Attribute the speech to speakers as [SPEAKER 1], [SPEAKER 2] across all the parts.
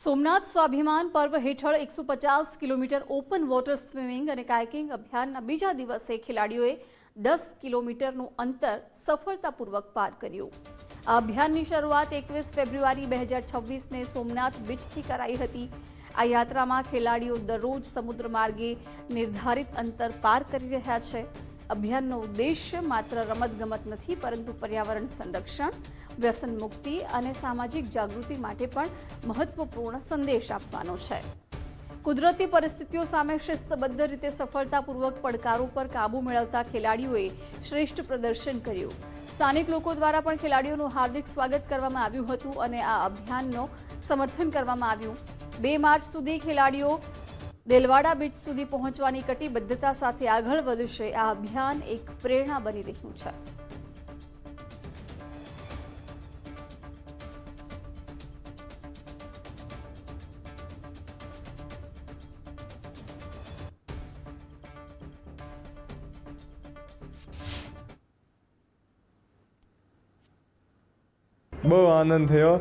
[SPEAKER 1] સોમનાથ સ્વાભિમાન પર્વ હેઠળ 150 kilometre open water swimming અને કાયકિંગ અભિયાનના બીજા દિવસે ખેલાડીઓએ 10 કિલોમીટરનું અંતર સફળતાપૂર્વક પાર કર્યું। આ અભિયાનની શરૂઆત 21 ફેબ્રુઆરી 2026ને સોમનાથ બીચથી કરાઈ હતી। આ યાત્રામાં ખેલાડીઓ દરરોજ સમુદ્ર માર્ગે નિર્ધારિત અંતર પાર કરી રહ્યા છે। અભિયાનનો ઉદ્દેશ્ય માત્ર રમતગમત નથી, પરંતુ પર્યાવરણ સંરક્ષણ, વ્યસન મુક્તિ અને સામાજિક જાગૃતિ માટે પણ મહત્વપૂર્ણ સંદેશ આપવાનો છે। કુદરતી પરિસ્થિતિઓ સામે શિસ્તબદ્ધ રીતે સફળતાપૂર્વક પડકારો પર કાબૂ મેળવતા ખેલાડીઓએ શ્રેષ્ઠ પ્રદર્શન કર્યું। સ્થાનિક લોકો દ્વારા પણ ખેલાડીઓનું હાર્દિક સ્વાગત કરવામાં આવ્યું હતું અને આ અભિયાનનો સમર્થન કરવામાં આવ્યું। 2 માર્ચ સુધી ખેલાડીઓ દેલવાડા બીચ સુધી પહોંચવાની કટિબદ્ધતા સાથે આગળ વધશે। આ અભિયાન એક પ્રેરણા બની રહ્યું છે।
[SPEAKER 2] બહુ આનંદ થયો।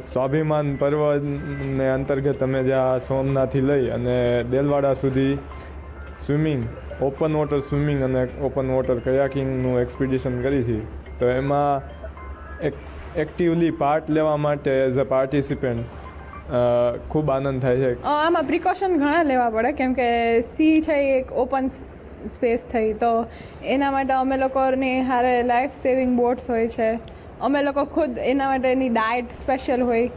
[SPEAKER 2] સ્વાભિમાન પર્વને અંતર્ગત અમે જ્યાં સોમનાથથી લઈ અને દેલવાડા સુધી સ્વિમિંગ, ઓપન વોટર સ્વિમિંગ અને ઓપન વોટર કયાકિંગનું એક્સપિડિશન કરી છે। તો એમાં એક્ટિવલી પાર્ટ લેવા માટે એઝ અ પાર્ટિસિપન્ટ ખૂબ આનંદ થાય છે।
[SPEAKER 3] આમાં પ્રિકોશન ઘણા લેવા પડે, કેમ કે સી છે એ એક ઓપન સ્પેસ થઈ, તો એના માટે અમે લોકોની હારે લાઈફ સેવિંગ બોટ્સ હોય છે। અમે લોકો ખુદ એના માટેની ડાયટ સ્પેશિયલ હોય,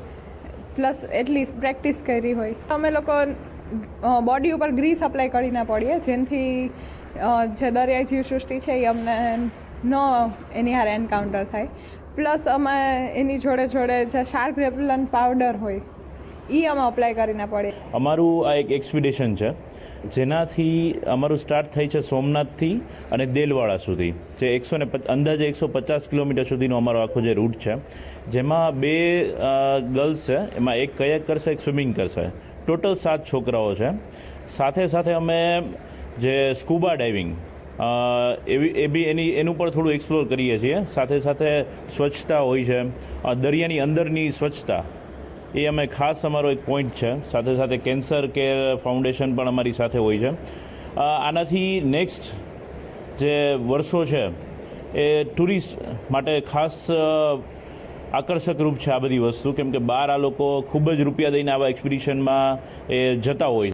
[SPEAKER 3] પ્લસ એટલી પ્રેક્ટિસ કરી હોય। અમે લોકો બોડી ઉપર ગ્રીસ અપ્લાય કરી ના પડીએ, જેનાથી જે દરિયાઈ જીવસૃષ્ટિ છે એ અમને ન એની હારે એન્કાઉન્ટર થાય। પ્લસ અમે એની જોડે જોડે જે શાર્ક રેપલન્ટ પાવડર હોય એ અમે અપ્લાય કરી ના પડે।
[SPEAKER 4] અમારું આ એક એક્સપિડિશન છે, જેનાથી અમારું સ્ટાર્ટ થઈ છે સોમનાથથી અને દેલવાડા સુધી, જે અંદાજે 150 કિલોમીટર સુધીનો અમારો આખો જે રૂટ છે, જેમાં 2 ગર્લ્સ છે, એમાં એક કયાક કરશે, એક સ્વિમિંગ કરશે। ટોટલ 7 છોકરાઓ છે। સાથે સાથે અમે જે સ્કૂબા ડાઇવિંગ એનું પણ થોડું એક્સપ્લોર કરીએ છીએ। સાથે સાથે સ્વચ્છતા હોય છે, દરિયાની અંદરની સ્વચ્છતા એ અમે ખાસ અમારો એક પોઈન્ટ છે। સાથે સાથે કેન્સર કેર ફાઉન્ડેશન પણ અમારી સાથે હોય છે। આનાથી નેક્સ્ટ જે વર્ષો છે એ ટુરિસ્ટ માટે ખાસ આકર્ષક રૂપ છે આ બધી વસ્તુ, કેમ કે બહાર આ લોકો ખૂબ જ રૂપિયા દઈને આવા એક્સપિડિશનમાં એ જતા હોય છે।